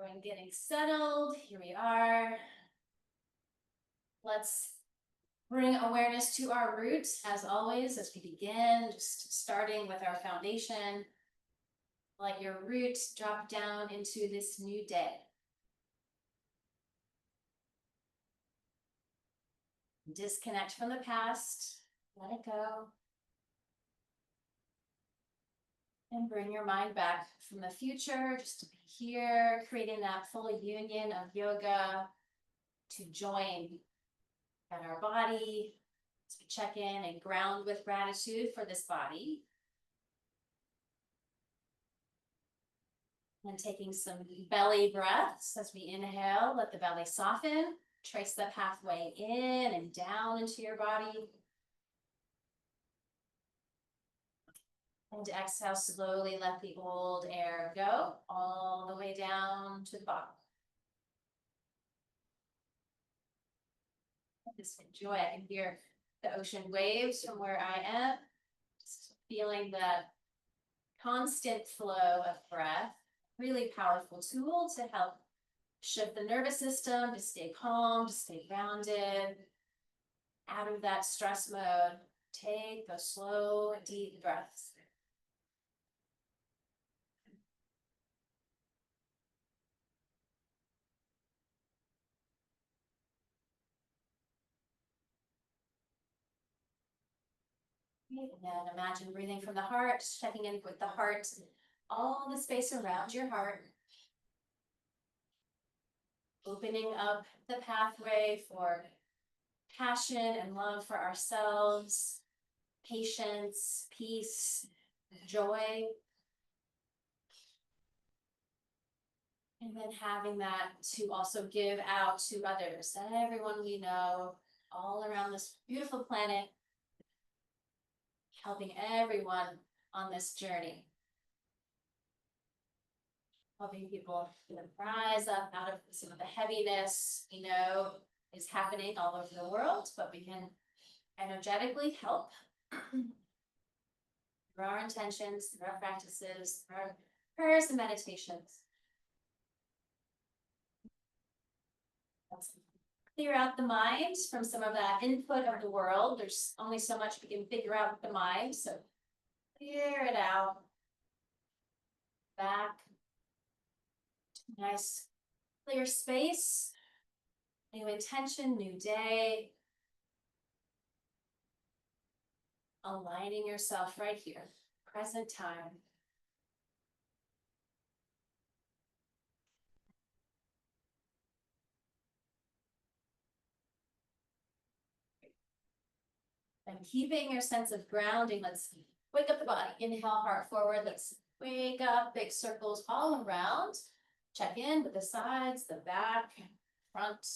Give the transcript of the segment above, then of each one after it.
Everyone getting settled. Here we are. Let's bring awareness to our roots as always as we begin, just starting with our foundation. Let your roots drop down into this new day. Disconnect from the past, let it go. And bring your mind back from the future, just to be here, creating that full union of yoga to join at our body, as we check in and ground with gratitude for this body. And taking some belly breaths as we inhale, let the belly soften, trace the pathway in and down into your body. And exhale, slowly let the old air go all the way down to the bottom. Just enjoy. I can hear the ocean waves from where I am. Just feeling the constant flow of breath. Really powerful tool to help shift the nervous system, to stay calm, to stay grounded. Out of that stress mode, take those slow, deep breaths. And then imagine breathing from the heart, checking in with the heart, all the space around your heart. Opening up the pathway for passion and love for ourselves, patience, peace, joy. And then having that to also give out to others, everyone we know, all around this beautiful planet, helping everyone on this journey. Helping people rise up out of some of the heaviness, is happening all over the world, but we can energetically help through our intentions, through our practices, through our prayers and meditations. Let's clear out the mind from some of that input of the world. There's only so much we can figure out with the mind, so clear it out. Back. Nice clear space. New intention, new day. Aligning yourself right here, present time. And keeping your sense of grounding, let's wake up the body. Inhale, heart forward. Let's wake up, big circles all around. Check in with the sides, the back, front.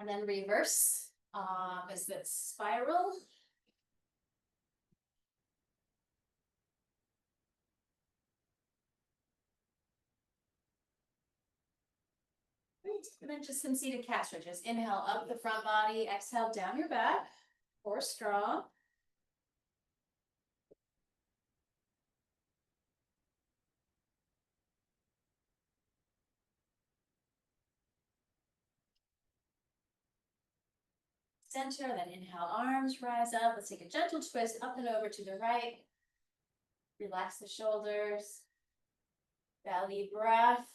And then reverse, opposite spiral. Great. And then just some seated cat stretches. Inhale up the front body, exhale down your back, core strong. Center, then inhale, arms rise up. Let's take a gentle twist up and over to the right. Relax the shoulders. Belly breath.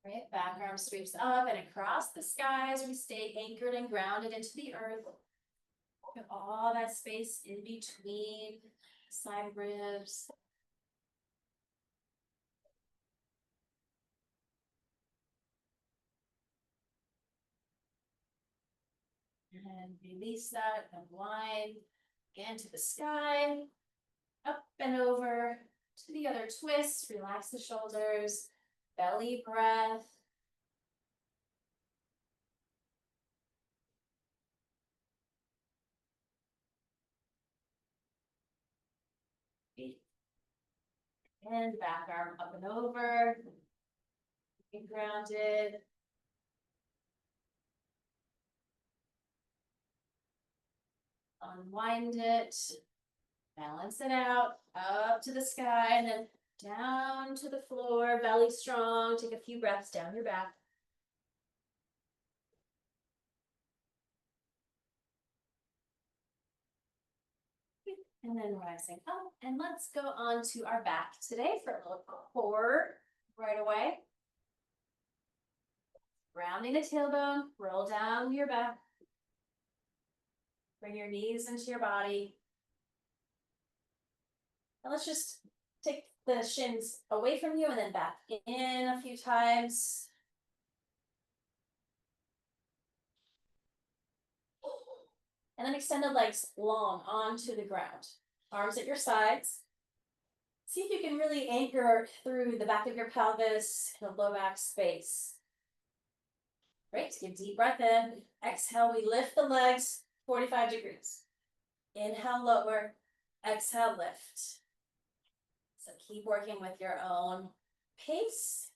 Right, back arm sweeps up and across the sky as we stay anchored and grounded into the earth. Get all that space in between side ribs. And release that, unwind again to the sky. Up and over to the other twist. Relax the shoulders. Belly breath. And back arm up and over. and grounded. Unwind it, balance it out, up to the sky, and then down to the floor, belly strong. Take a few breaths down your back. And then rising up, and let's go on to our back today for a little core right away. Rounding the tailbone, roll down your back. Bring your knees into your body. And let's just take the shins away from you and then back in a few times. And then extend the legs long onto the ground. Arms at your sides. See if you can really anchor through the back of your pelvis, the low back space. Great, take a deep breath in. Exhale, we lift the legs 45 degrees. Inhale, lower. Exhale, lift. So keep working with your own pace.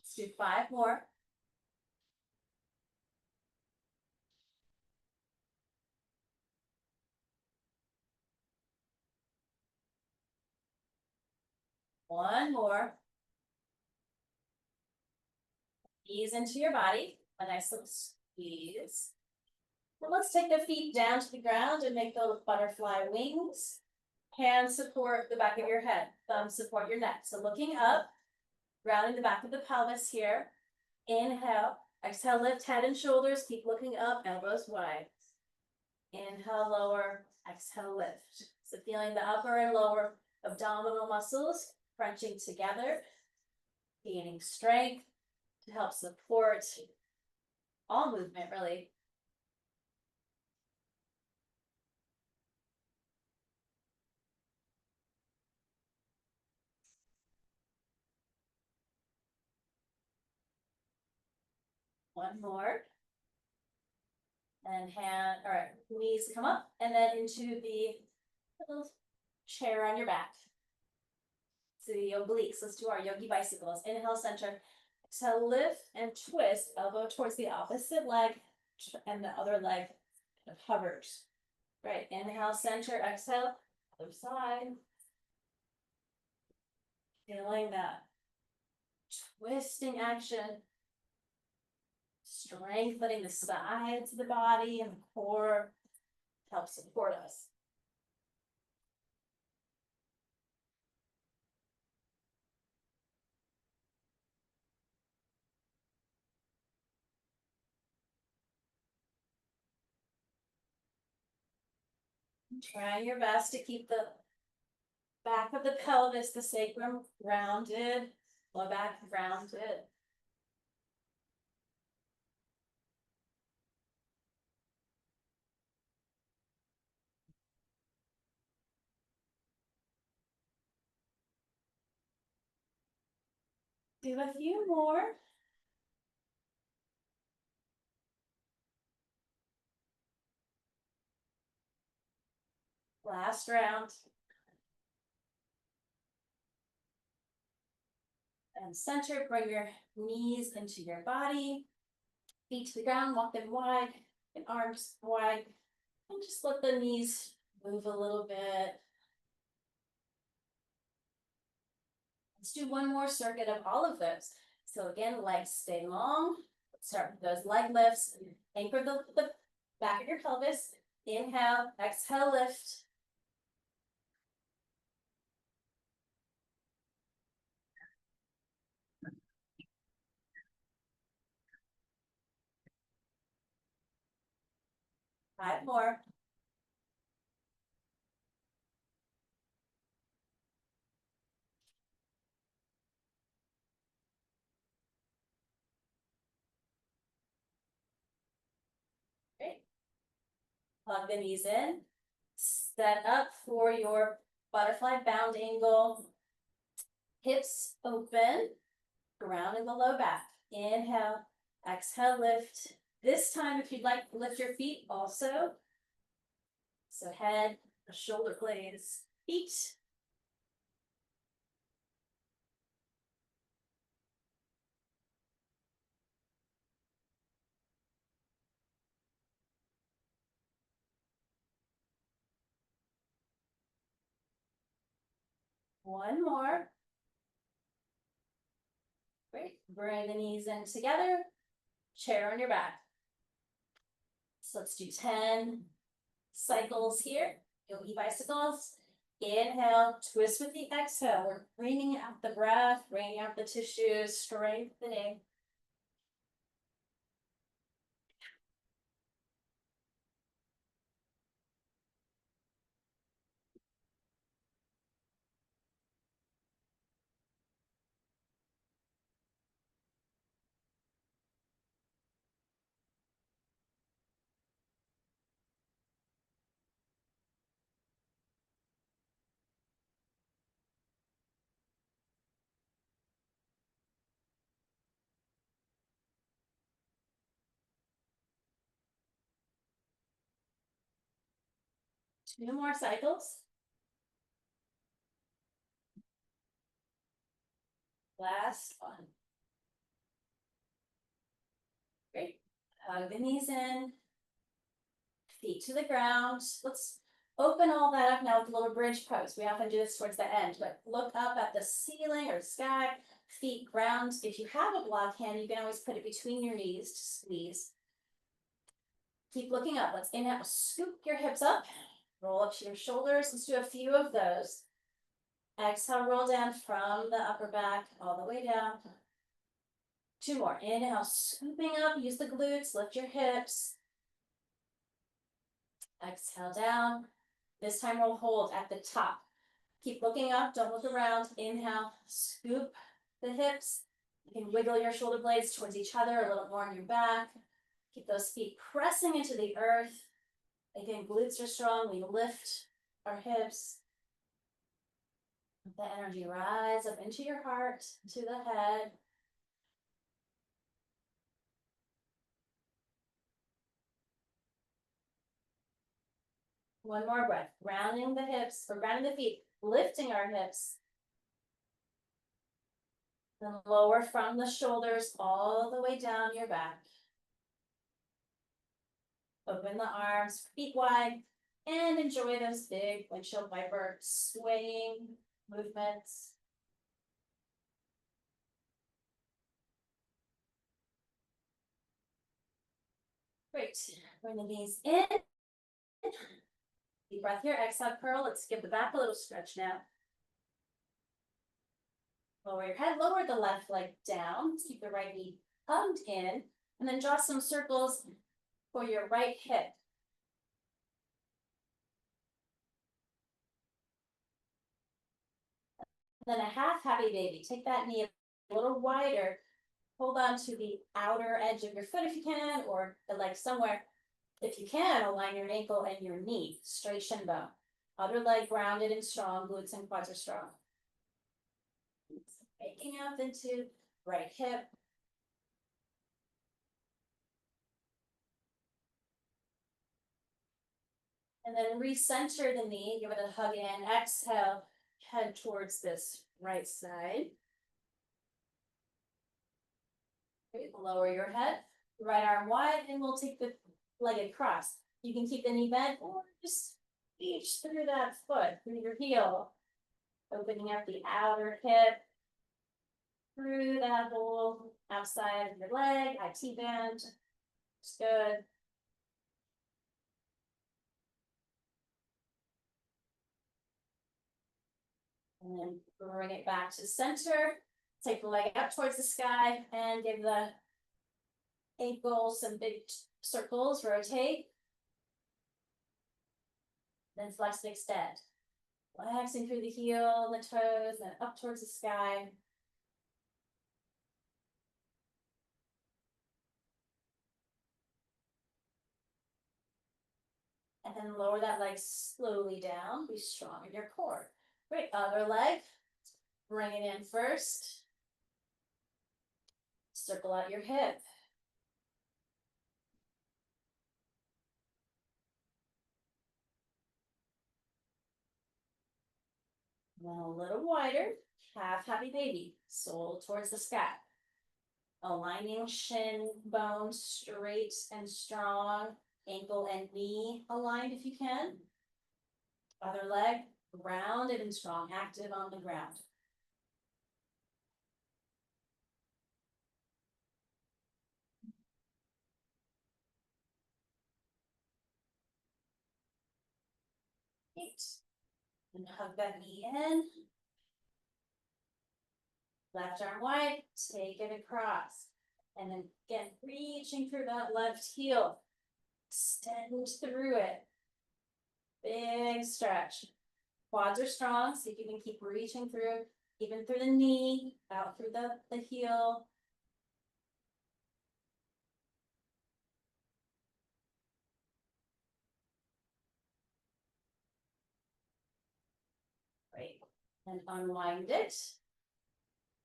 Let's do 5 more. One more. Ease into your body. A nice little squeeze. Well, let's take the feet down to the ground and make those butterfly wings. Hands support the back of your head. Thumbs support your neck. So looking up, rounding the back of the pelvis here. Inhale. Exhale, lift head and shoulders. Keep looking up, elbows wide. Inhale, lower. Exhale, lift. So feeling the upper and lower abdominal muscles crunching together. Gaining strength to help support all movement, really. One more. And hand, all right, knees come up and then into the little chair on your back. So the obliques, let's do our yogi bicycles. Inhale, center. Exhale, lift and twist, elbow towards the opposite leg and the other leg hovers. Right, inhale, center, exhale, other side. Feeling that twisting action. Strengthening the sides of the body and the core to help support us. Try your best to keep the back of the pelvis, the sacrum rounded, low back rounded. Do a few more. Last round. And center, bring your knees into your body. Feet to the ground, walk them wide, and arms wide. And just let the knees move a little bit. Let's do one more circuit of all of those. So again, legs stay long. Let's start with those leg lifts. Anchor the back of your pelvis. Inhale, exhale, lift. Five more. Great. Plug the knees in. Set up for your butterfly bound angle. Hips open. Ground in the low back. Inhale, exhale, lift. This time, if you'd like, lift your feet also. So head shoulder blades, feet. One more. Great. Bring the knees in together. Chair on your back. So let's do 10 cycles here. Yogi bicycles. Inhale, twist with the exhale. We're bringing out the breath, bringing out the tissues, strengthening. Two more cycles. Last one. Great. Hug the knees in. Feet to the ground. Let's open all that up now with a little bridge pose. We often do this towards the end, but look up at the ceiling or sky, feet ground. If you have a block hand, you can always put it between your knees to squeeze. Keep looking up. Let's inhale, scoop your hips up, roll up to your shoulders. Let's do a few of those. Exhale, roll down from the upper back all the way down. Two more. Inhale, scooping up, use the glutes, lift your hips. Exhale down. This time we'll hold at the top. Keep looking up, don't look around. Inhale, scoop the hips. You can wiggle your shoulder blades towards each other, a little more on your back. Keep those feet pressing into the earth. Again, glutes are strong. We lift our hips. Let the energy rise up into your heart, to the head. One more breath, rounding the hips, or rounding the feet, lifting our hips. Then lower from the shoulders all the way down your back. Open the arms, feet wide, and enjoy those big windshield wiper swaying movements. Great. Bring the knees in. Deep breath here, exhale, curl. Let's give the back a little stretch now. Lower your head, lower the left leg down. Keep the right knee hugged in, and then draw some circles for your right hip. Then a half happy baby. Take that knee a little wider. Hold on to the outer edge of your foot if you can, or the leg somewhere. If you can, align your ankle and your knee, straight shin bone. Other leg grounded and strong, glutes and quads are strong. Waking up into right hip. And then recenter the knee, give it a hug in, exhale, head towards this right side. Okay, lower your head, right arm wide, and we'll take the leg across. You can keep the knee bent or just reach through that foot, through your heel. Opening up the outer hip, through that whole outside of your leg, IT band. It's good. And then bring it back to center. Take the leg up towards the sky and give the ankle some big circles, rotate. Then flex and extend. Relaxing through the heel, the toes, then up towards the sky. And then lower that leg slowly down. Be strong in your core. Great, other leg. Bring it in first. Circle out your hip. Then a little wider, half happy baby, soul towards the sky. Aligning shin bones straight and strong, ankle and knee aligned if you can. Other leg rounded and strong, active on the ground. Great. And hug that knee in. Left arm wide, take it across. And then again, reaching through that left heel. Extend through it. Big stretch. Quads are strong, so you can keep reaching through, even through the knee, out through the heel. Great. And unwind it.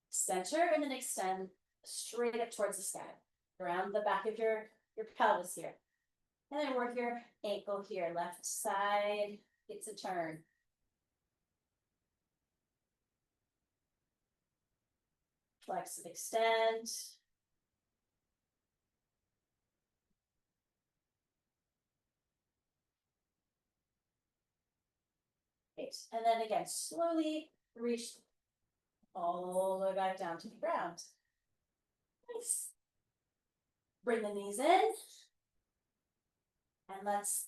Center and then extend straight up towards the sky. Around the back of your pelvis here. And then work your ankle here. Left side gets a turn. Flex and extend. Great. And then again, slowly reach all the way back down to the ground. Nice. Bring the knees in. And let's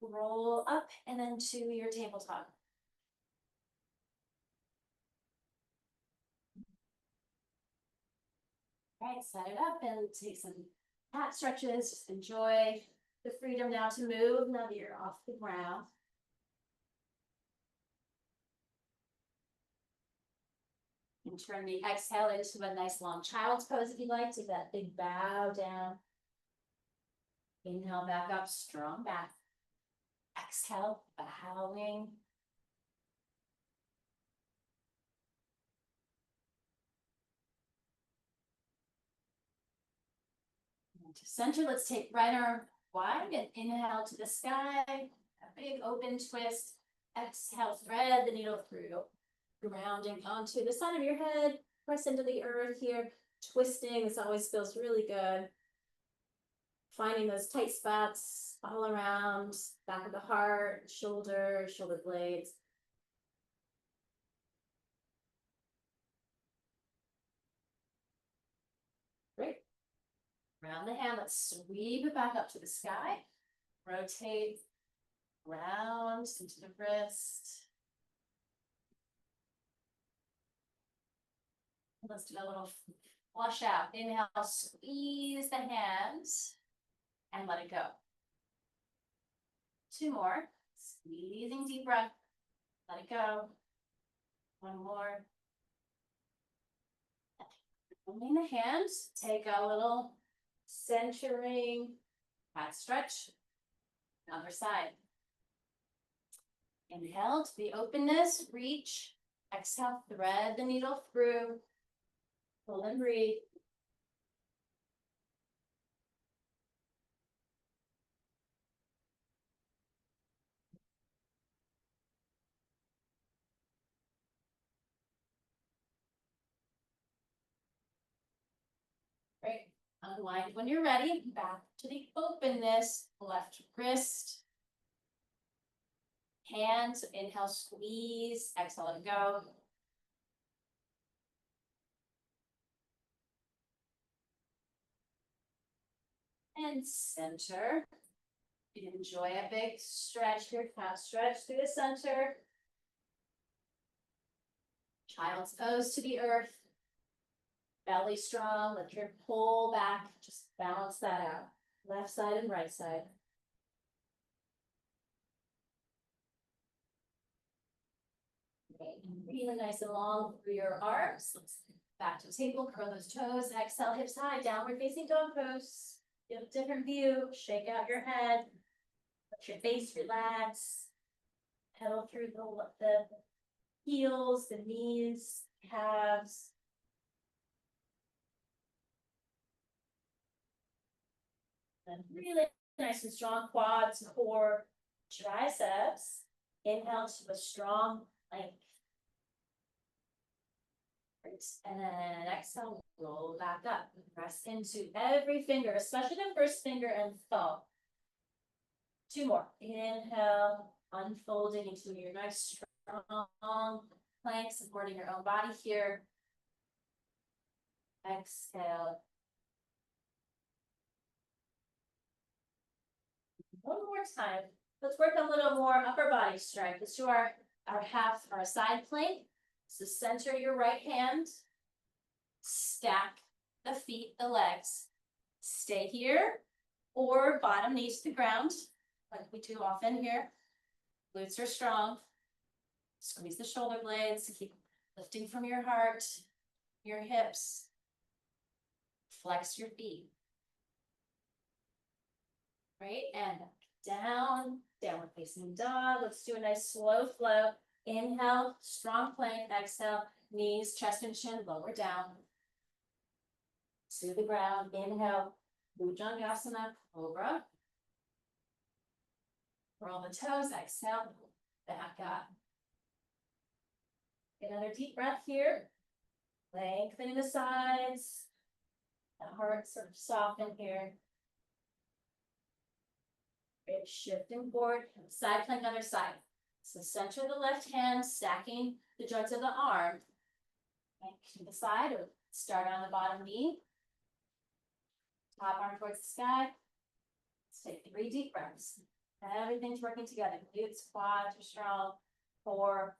roll up and then to your tabletop. All right, set it up and take some cat stretches. Just enjoy the freedom now to move now that you're off the ground. And turn the exhale into a nice long child's pose if you like. Take that big bow down. Inhale back up, strong back. Exhale, bowing. And to center, let's take right arm wide and inhale to the sky. A big open twist. Exhale, thread the needle through. Grounding onto the side of your head. Press into the earth here. Twisting, this always feels really good. Finding those tight spots all around, back of the heart, shoulder blades. Great. Round the hand, let's sweep it back up to the sky. Rotate round into the wrist. Let's do a little flush out. Inhale, squeeze the hands and let it go. 2 more. Squeezing deep breath. Let it go. 1 more. Holding the hands, take a little centering cat stretch. Other side. Inhale to the openness, reach. Exhale, thread the needle through. Pull and breathe. Great. Unwind when you're ready. Back to the openness. Left wrist. Hands. Inhale, squeeze. Exhale, let go. And center. Enjoy a big stretch here. Cat stretch through the center. Child's pose to the earth. Belly strong. Let your pull back. Just balance that out. Left side and right side. Okay. Really nice and long through your arms. Let's back to table. Curl those toes. Exhale, hips high. Downward facing dog pose. Get a different view. Shake out your head. Let your face relax. Pedal through the heels, the knees, calves. And really nice and strong quads, core, triceps. Inhale to a strong plank. Great. And then exhale, roll back up. Press into every finger, especially the first finger and thumb. 2 more. Inhale, unfolding into your nice strong plank, supporting your own body here. Exhale. One more time. Let's work a little more upper body strength. Let's do our side plank. So center your right hand. Stack the feet, the legs. Stay here or bottom knees to the ground, like we do often here. Glutes are strong. Squeeze the shoulder blades. Keep lifting from your heart, your hips. Flex your feet. Right, and down, downward facing dog. Let's do a nice slow flow. Inhale, strong plank. Exhale, knees, chest and chin, lower down to the ground. Inhale, Bhujangasana, Cobra. Roll the toes. Exhale, back up. Get another deep breath here. Lengthening the sides. The heart sort of soften here. Great, shifting forward, side plank, other side. So center the left hand, stacking the joints of the arm. Plank to the side, or start on the bottom knee. Top arm towards the sky. Let's take 3 deep breaths. Everything's working together. Glutes, quads are strong. 4.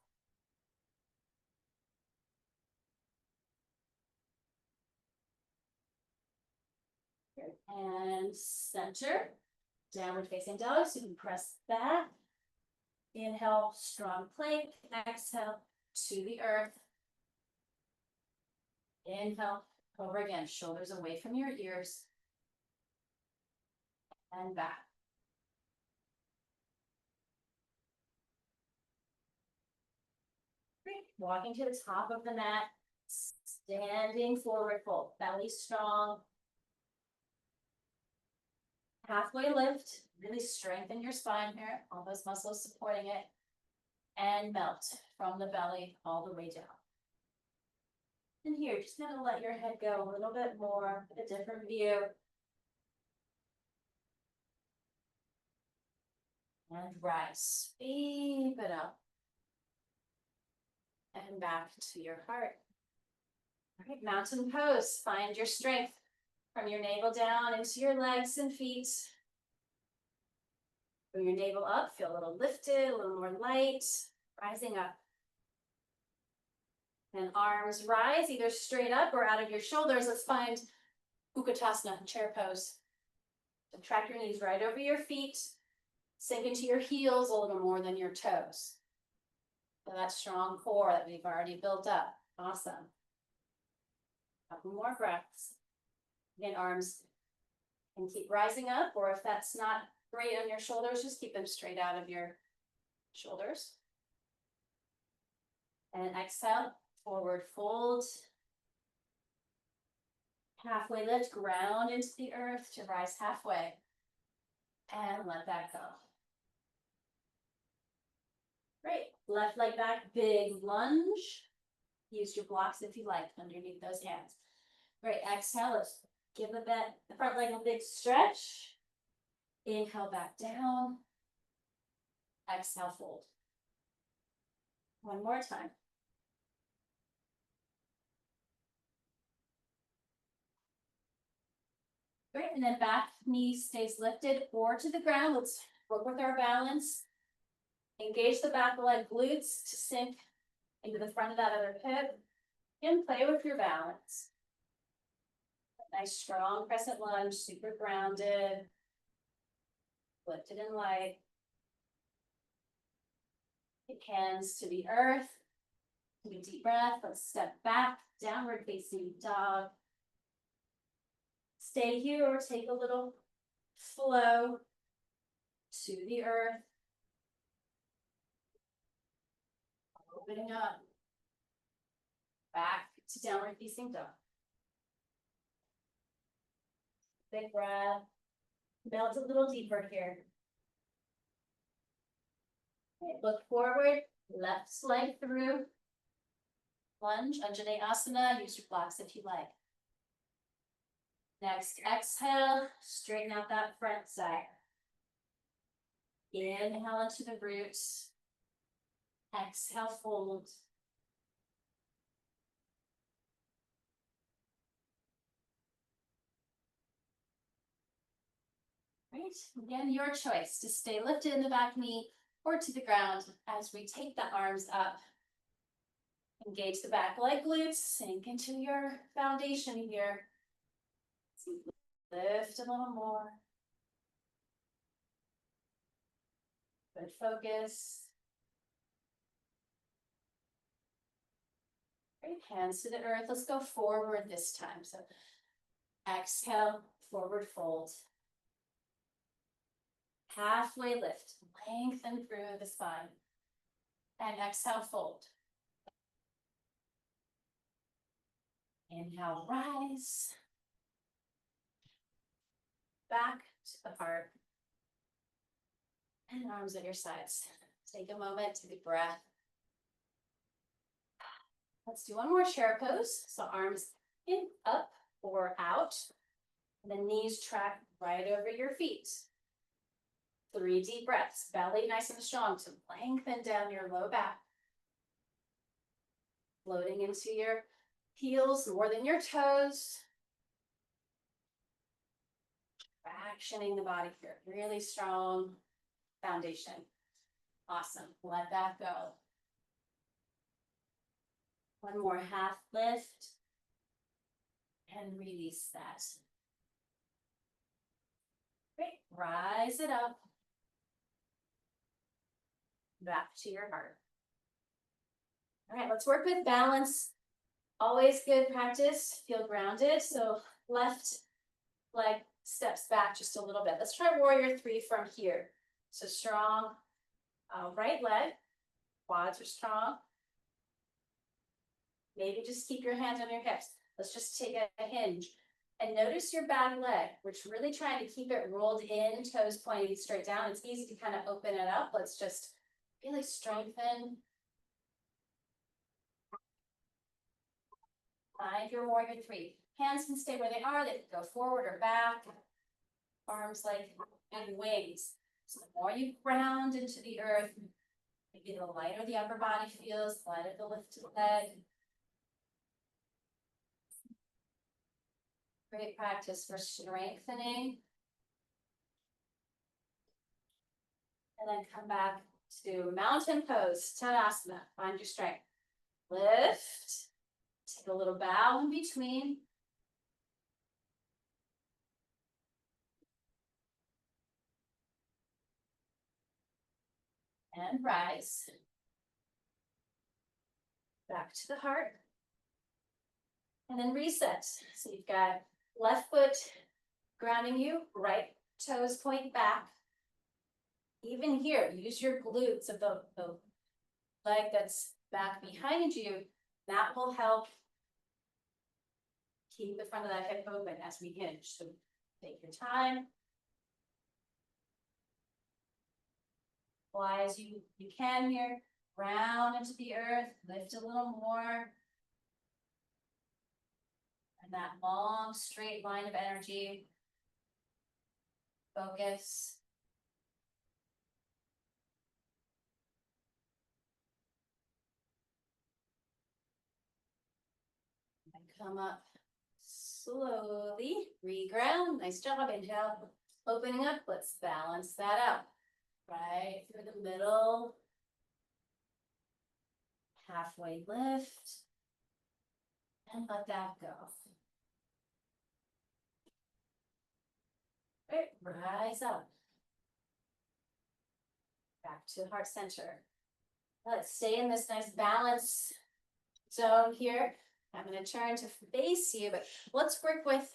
And center. Downward facing dog, so you can press back. Inhale, strong plank. Exhale, to the earth. Inhale, over again, shoulders away from your ears. And back. Great. Walking to the top of the mat. Standing forward fold. Belly strong. Halfway lift. Really strengthen your spine here. All those muscles supporting it. And melt from the belly all the way down. And here, just gonna let your head go a little bit more, a different view. And rise, sweep it up. And back to your heart. All right, mountain pose. Find your strength from your navel down into your legs and feet. Bring your navel up, feel a little lifted, a little more light, rising up. And arms rise either straight up or out of your shoulders. Let's find Utkatasana, chair pose. So track your knees right over your feet. Sink into your heels a little more than your toes. So that strong core that we've already built up. Awesome. Couple more breaths. Again, arms can keep rising up, or if that's not great on your shoulders, just keep them straight out of your shoulders. And exhale, forward fold. Halfway lift, ground into the earth to rise halfway. And let that go. Great. Left leg back, big lunge. Use your blocks if you like underneath those hands. Great. Exhale. Let's give the front leg a big stretch. Inhale back down. Exhale, fold. One more time. Great. And then back knee stays lifted or to the ground. Let's work with our balance. Engage the back of the leg glutes to sink into the front of that other hip. And play with your balance. Nice strong crescent lunge, super grounded. Lifted and light. Take hands to the earth. Take a deep breath. Let's step back, downward facing dog. Stay here or take a little flow to the earth. Opening up. Back to downward facing dog. Big breath. Melt a little deeper here. Okay, look forward, left leg through. Lunge, Anjaneyasana, use your blocks if you like. Next, exhale, straighten out that front side. Inhale into the roots. Exhale, fold. Great. Again, your choice to stay lifted in the back knee or to the ground as we take the arms up. Engage the back leg glutes, sink into your foundation here. Lift a little more. Good focus. Great, hands to the earth. Let's go forward this time. So exhale, forward fold. Halfway lift, lengthen through the spine. And exhale, fold. Inhale, rise. Back to the heart. And arms at your sides. Take a moment, take a breath. Let's do one more chair pose. So arms in, up or out. And the knees track right over your feet. 3 deep breaths, belly nice and strong to lengthen down your low back. Floating into your heels more than your toes. Fractioning the body here, really strong foundation. Awesome, let that go. One more half lift and release that. Great, rise it up. Back to your heart. All right, let's work with balance. Always good practice, feel grounded. So left leg steps back just a little bit. Let's try warrior 3 from here. So strong right leg, quads are strong. Maybe just keep your hands on your hips. Let's just take a hinge. And notice your back leg. We're really trying to keep it rolled in, toes pointing straight down. It's easy to kind of open it up. Let's just really strengthen. Find your warrior 3. Hands can stay where they are. They can go forward or back. Arms like and wings. So the more you ground into the earth, maybe the lighter the upper body feels, the lighter the lift to the leg. Great practice for strengthening. And then come back to mountain pose, Tadasana. Find your strength. Lift. Take a little bow in between. And rise. Back to the heart. And then reset. So you've got left foot grounding you, right toes point back. Even here, use your glutes of the leg that's back behind you. That will help keep the front of that hip open as we hinge. So take your time. Fly as you can here. Round into the earth. Lift a little more. And that long, straight line of energy. Focus. And come up slowly. Reground. Nice job. Inhale. Opening up. Let's balance that out. Right through the middle. Halfway lift. And let that go. Right, rise up. Back to heart center. Let's stay in this nice balance zone here. I'm going to turn to face you, but let's work with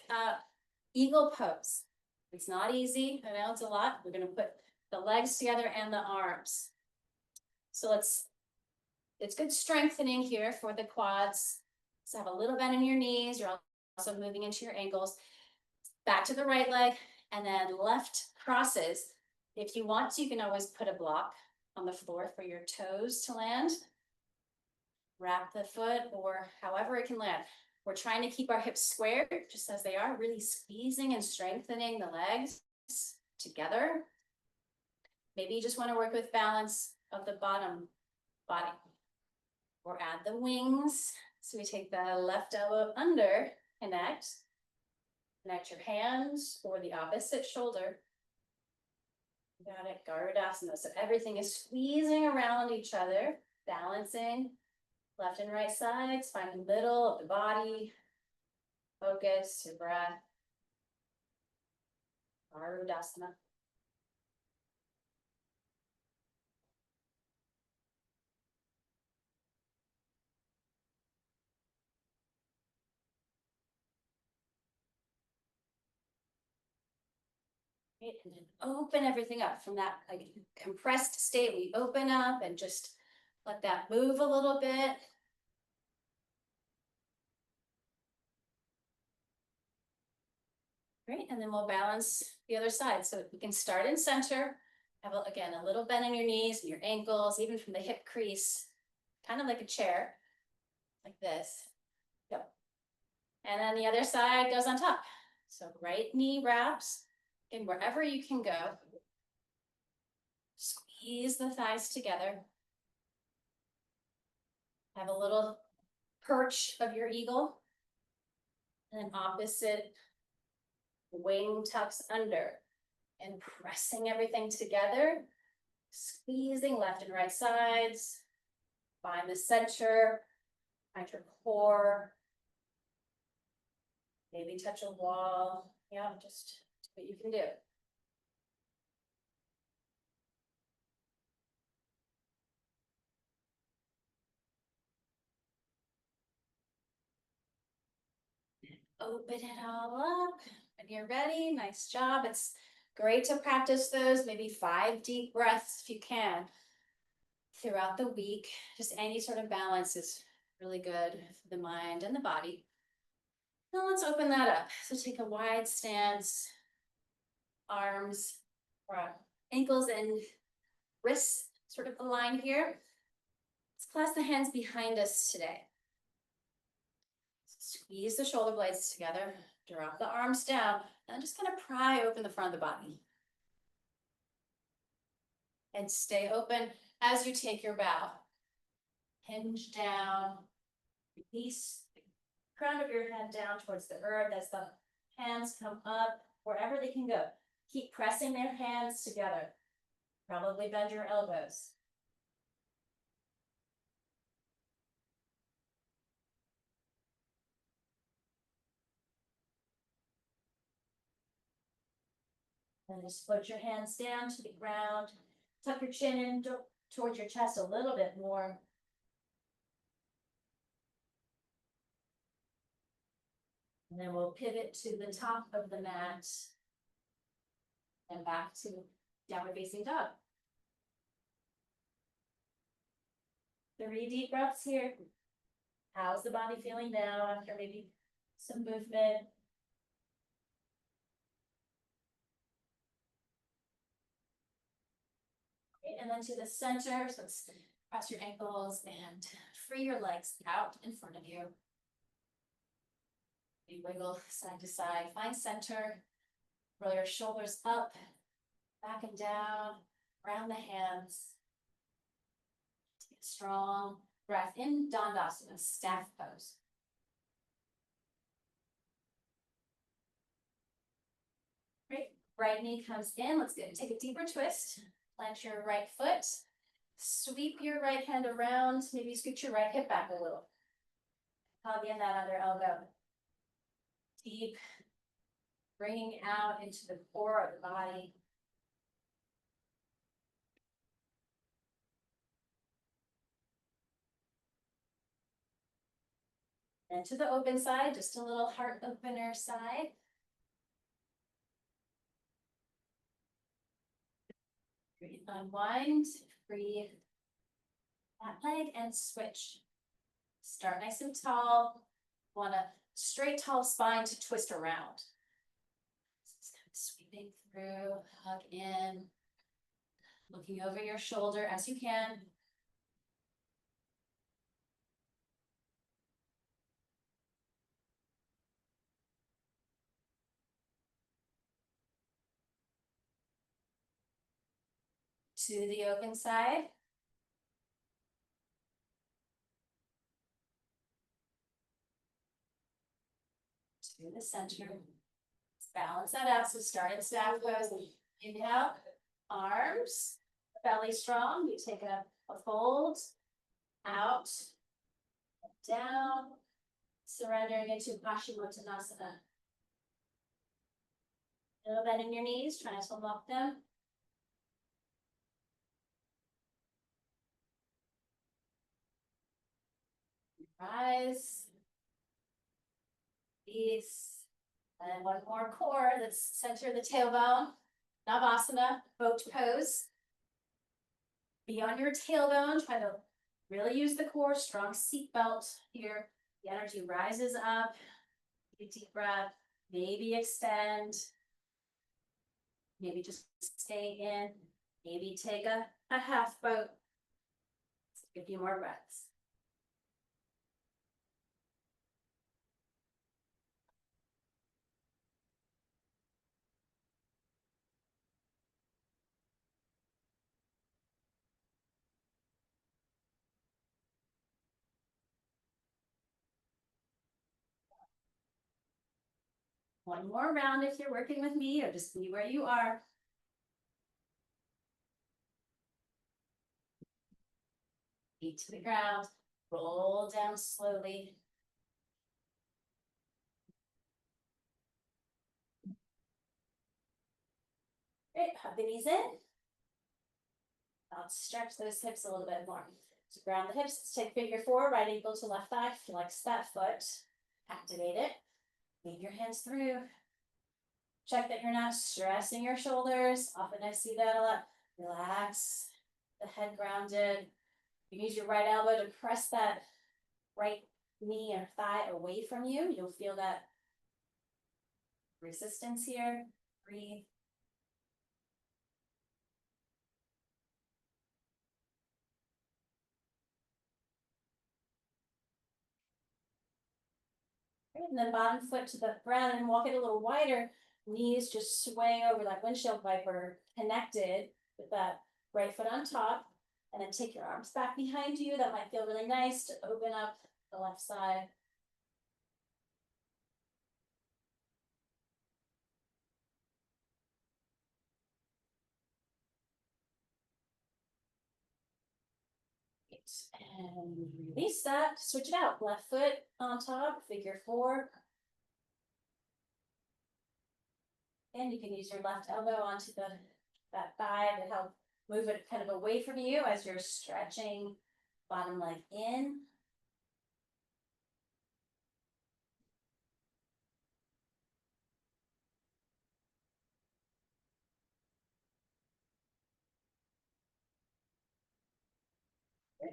eagle pose. It's not easy. I know it's a lot. We're going to put the legs together and the arms. So it's good strengthening here for the quads. So have a little bend in your knees. You're also moving into your ankles. Back to the right leg and then left crosses. If you want to, you can always put a block on the floor for your toes to land. wrap the foot or however it can land. We're trying to keep our hips squared just as they are, really squeezing and strengthening the legs together. Maybe you just want to work with balance of the bottom body. Or add the wings. So we take the left elbow under, connect your hands or the opposite shoulder. Got it, Garudasana. So everything is squeezing around each other, balancing left and right sides, find the middle of the body, focus your breath. Garudasana. And then open everything up from that like compressed state. We open up and just let that move a little bit. Great, and then we'll balance the other side. So we can start in center. Have, again, a little bend in your knees and your ankles, even from the hip crease, kind of like a chair, like this. Go. And then the other side goes on top. So right knee wraps, and wherever you can go, squeeze the thighs together. Have a little perch of your eagle, and then opposite wing tucks under, and pressing everything together, squeezing left and right sides, find the center, find your core, maybe touch a wall. Yeah, just what you can do. Open it all up. When you're ready, nice job. It's great to practice those, maybe 5 deep breaths if you can throughout the week. Just any sort of balance is really good for the mind and the body. Now let's open that up. So take a wide stance, arms, or ankles and wrists sort of aligned here. Let's clasp the hands behind us today. Squeeze the shoulder blades together, drop the arms down, and just kind of pry open the front of the body. And stay open as you take your bow. Hinge down, release the crown of your head down towards the earth as the hands come up, wherever they can go. Keep pressing their hands together. Probably bend your elbows. And just put your hands down to the ground. Tuck your chin in towards your chest a little bit more. And then we'll pivot to the top of the mat and back to downward facing dog. 3 deep breaths here. How's the body feeling now after maybe some movement? Okay, and then to the center, so let's cross your ankles and free your legs out in front of you. You wiggle side to side, find center, roll your shoulders up, back and down, around the hands. Take a strong breath in Dandasana, staff pose. Great, right knee comes in, let's go. Take a deeper twist, plant your right foot, sweep your right hand around, maybe scoot your right hip back a little. Hug in that other elbow. Deep, bringing out into the core of the body. And to the open side, just a little heart opener side. Unwind, free that leg and switch. Start nice and tall. Want a straight, tall spine to twist around. Just kind of sweeping through, hug in, looking over your shoulder as you can. to the open side. To the center. Let's balance that out. So start in staff pose. Inhale, arms, belly strong. You take a fold, out, down, surrendering into Paschimottanasana. Little bend in your knees, trying to lock them. Rise. Peace. And one more core. Let's center the tailbone. Navasana, boat pose. Be on your tailbone. Try to really use the core. Strong seat belt here. The energy rises up. Take a deep breath. Maybe extend. Maybe just stay in. Maybe take a half boat. Let's take a few more breaths. One more round if you're working with me, or just be where you are. Feet to the ground, roll down slowly. Great, hug the knees in. I'll stretch those hips a little bit more. So ground the hips, let's take figure four, right ankle to left thigh, flex that foot, activate it. Lead your hands through. Check that you're not stressing your shoulders. Often I see that a lot. Relax the head grounded. You can use your right elbow to press that right knee or thigh away from you. You'll feel that resistance here. Breathe. And then bottom foot to the ground and walk it a little wider. Knees just sway over that windshield wiper, connected with that right foot on top. And then take your arms back behind you. That might feel really nice to open up the left side. And release that. Switch it out. Left foot on top, figure four. And you can use your left elbow onto that thigh to help move it kind of away from you as you're stretching bottom leg in.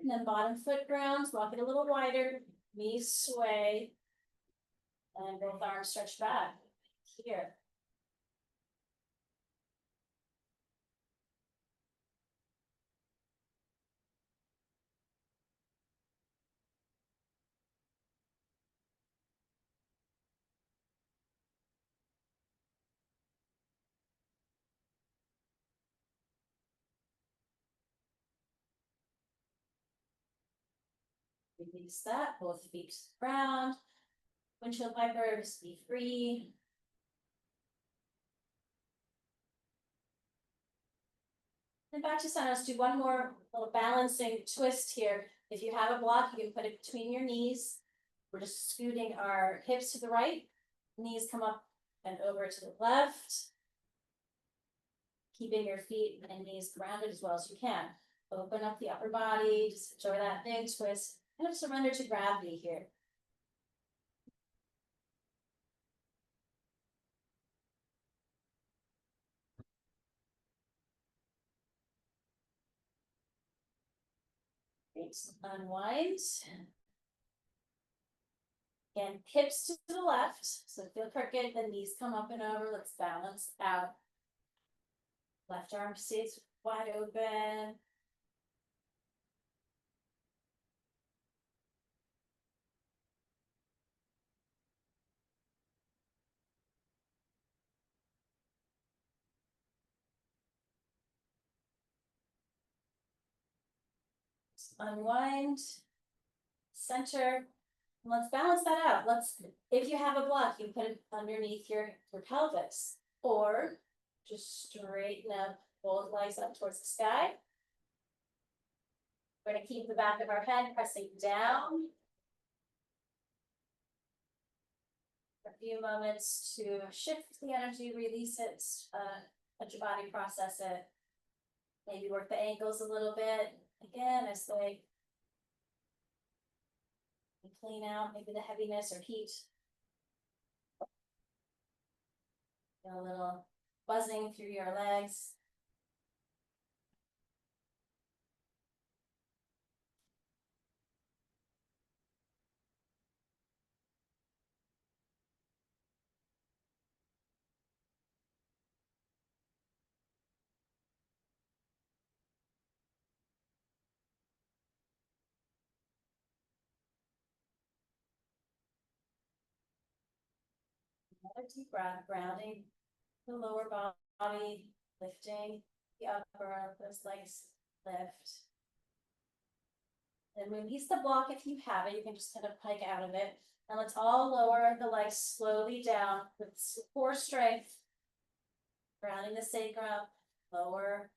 And then bottom foot grounds, walk it a little wider, knees sway, and both arms stretch back here. Release that, both feet to the ground. Windshield wipers, be free. And back to center, let's do one more little balancing twist here. If you have a block, you can put it between your knees. We're just scooting our hips to the right, knees come up and over to the left. Keeping your feet and knees grounded as well as you can. Open up the upper body, just enjoy that big twist. Kind of surrender to gravity here. Great, unwind. And hips to the left, so feel crooked, the knees come up and over, let's balance out. Left arm stays wide open. Unwind, center. Let's balance that out. If you have a block, you put it underneath your pelvis, or just straighten up both legs up towards the sky. We're gonna keep the back of our head pressing down. A few moments to shift the energy, release it, let your body process it. Maybe work the ankles a little bit. Again, as they clean out maybe the heaviness or heat. A little buzzing through your legs. Another deep breath, grounding the lower body, lifting the upper, those legs lift. Then release the block if you have it. You can just kind of pike out of it. And let's all lower the legs slowly down with core strength. Grounding the sacrum, lower,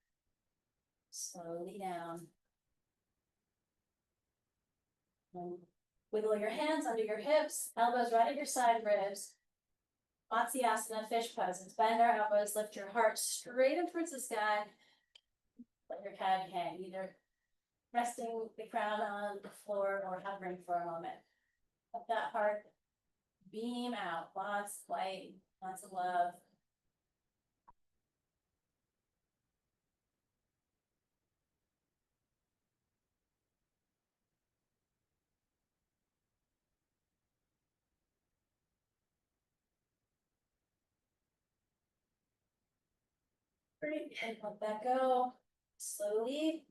slowly down. And wiggle your hands under your hips, elbows right at your side ribs. Matsyasana, fish poses. Bend our elbows, lift your heart straight up towards the sky. Let your head hang, either resting the crown on the floor or hovering for a moment. Let that heart beam out, lots of light, lots of love. Great, and let that go slowly.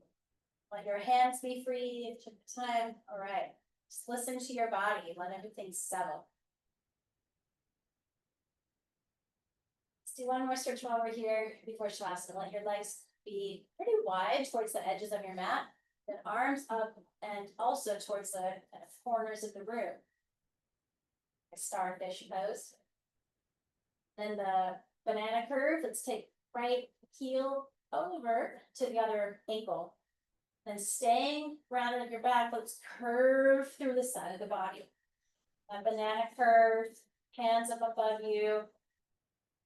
Let your hands be free. Take the time. All right. Just listen to your body. Let everything settle. Let's do one more stretch while we're here before Shavasana. Let your legs be pretty wide towards the edges of your mat. Then arms up and also towards the corners of the room. A starfish pose. Then the banana curve. Let's take right heel over to the other ankle. Then staying grounded at your back, let's curve through the side of the body. A banana curve, hands up above you.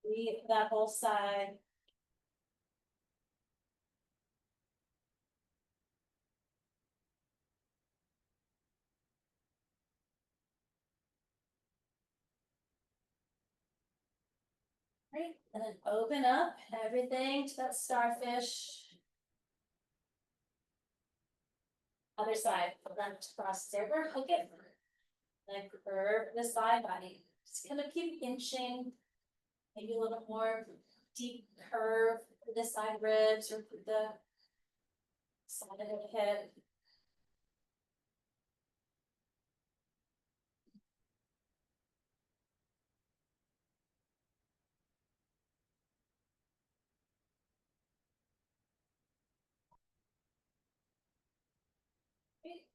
Breathe that whole side. Great, and then open up everything to that starfish. Other side, left cross over, hook it. Then curve the side body. Just kind of keep inching. Maybe a little more deep curve for the side ribs or for the side of the hip.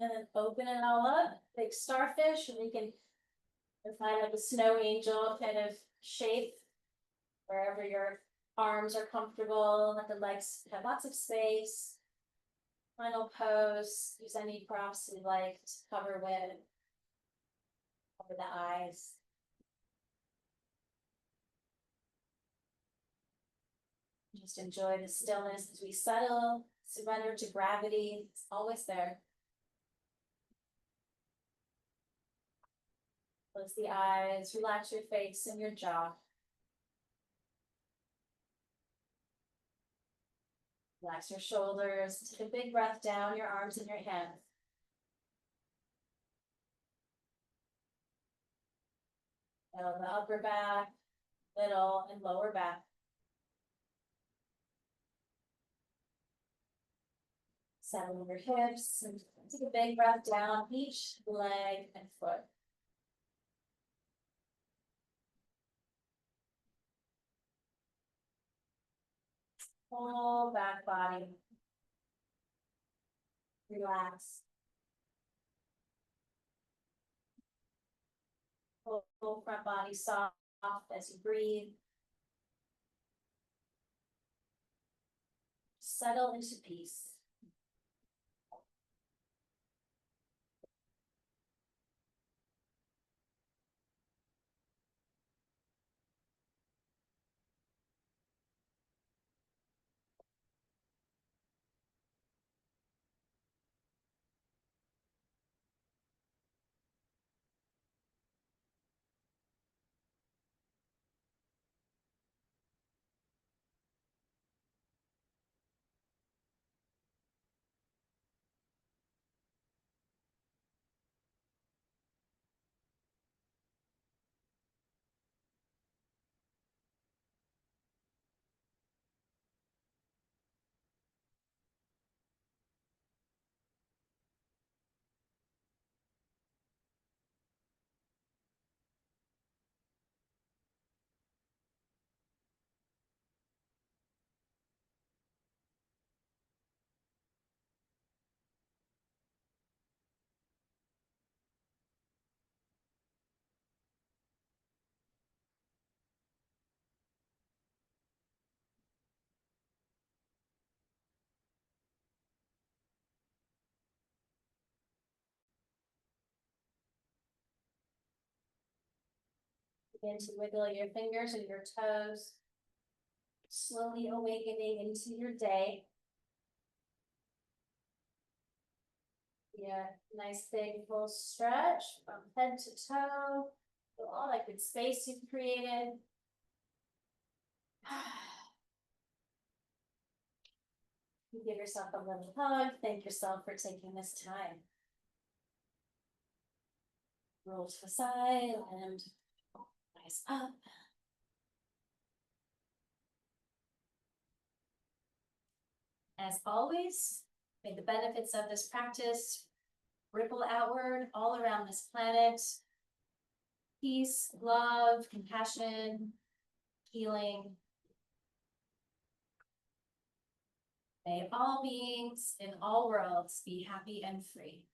And then open it all up, big starfish, and we can find like a snow angel kind of shape wherever your arms are comfortable. Let the legs have lots of space. Final pose. Use any props you like to cover with. Cover the eyes. Just enjoy the stillness as we settle, surrender to gravity. It's always there. Close the eyes, relax your face and your jaw. Relax your shoulders, take a big breath down your arms and your hands. Feel the upper back, middle, and lower back. Settle your hips and take a big breath down each leg and foot. Whole back body. Relax. Whole front body soft as you breathe. Settle into peace. Begin to wiggle your fingers and your toes. Slowly awakening into your day. Yeah, nice big full stretch from head to toe. Feel all that good space you've created. You give yourself a little hug. Thank yourself for taking this time. Roll to the side and rise up. As always, may the benefits of this practice ripple outward all around this planet. Peace, love, compassion, healing. May all beings in all worlds be happy and free.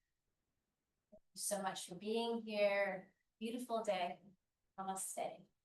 Thank you so much for being here. Beautiful day. Namaste.